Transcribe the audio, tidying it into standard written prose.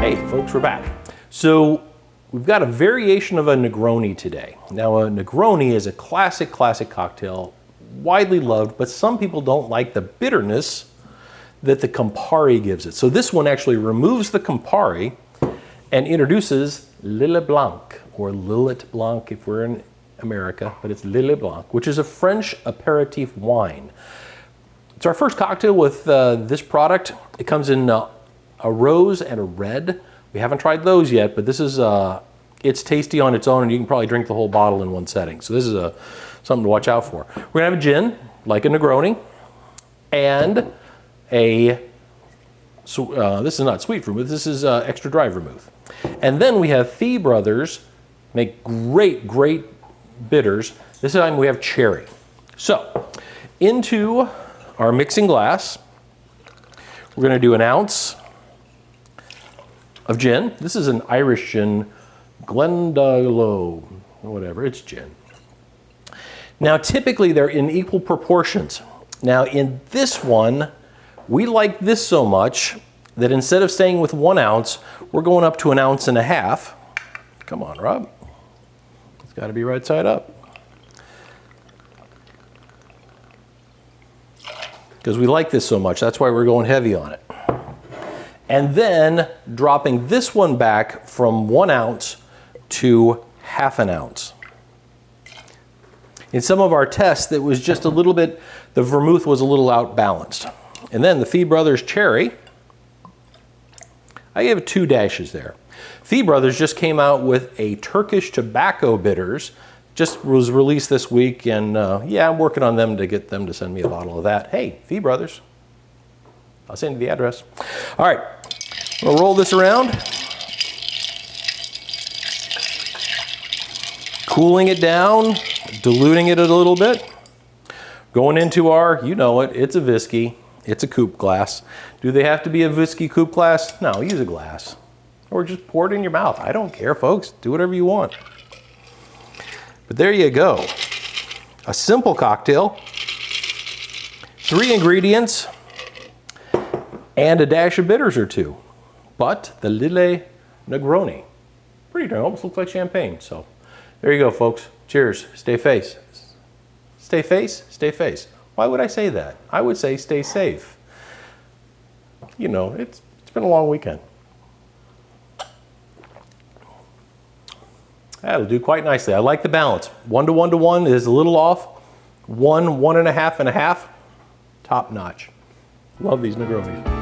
Hey folks, we're back. So we've got a variation of a Negroni today. Now a Negroni is a classic cocktail, widely loved, but some people don't like the bitterness that the Campari gives it. So this one actually removes the Campari and introduces Lillet Blanc, or Lillet Blanc if we're in America, but it's Lillet Blanc, which is a French aperitif wine. It's our first cocktail with this product. It comes in a rose and a red. We haven't tried those yet, but this is, it's tasty on its own, and you can probably drink the whole bottle in one setting. So this is something to watch out for. We're gonna have a gin, like a Negroni, and this is not sweet vermouth, this is extra dry vermouth. And then we have Fee Brothers, make great bitters. This time we have cherry. So, into our mixing glass, we're gonna do an ounce of gin. This is an Irish gin, Glendalough, whatever, it's gin. Now typically they're in equal proportions. Now in this one, we like this so much that instead of staying with 1 ounce, we're going up to 1.5 ounces. Come on, Rob. It's gotta be right side up. Because we like this so much, that's why we're going heavy on it. And then dropping this one back from 1 ounce to 1/2 ounce. In some of our tests, it was just a little bit, the vermouth was a little outbalanced. And then the Fee Brothers cherry, I gave it 2 dashes there. Fee Brothers just came out with a Turkish tobacco bitters, just was released this week, and yeah, I'm working on them to get them to send me a bottle of that. Hey, Fee Brothers, I'll send you the address. All right, we'll roll this around. Cooling it down, diluting it a little bit. Going into our, you know it, it's a whiskey. It's a coupe glass. Do they have to be a whiskey coupe glass? No, use a glass. Or just pour it in your mouth. I don't care, folks. Do whatever you want. But there you go. A simple cocktail. 3 ingredients and a dash of bitters or 2. But the Lillet Negroni. Pretty darn, almost looks like champagne. So there you go, folks. Cheers. Stay face. Stay face, stay face. Why would I say that? I would say stay safe. You know, it's been a long weekend. That'll do quite nicely. I like the balance. 1 to 1 to 1 is a little off. 1, 1.5 and a half. Top notch. Love these Negronis.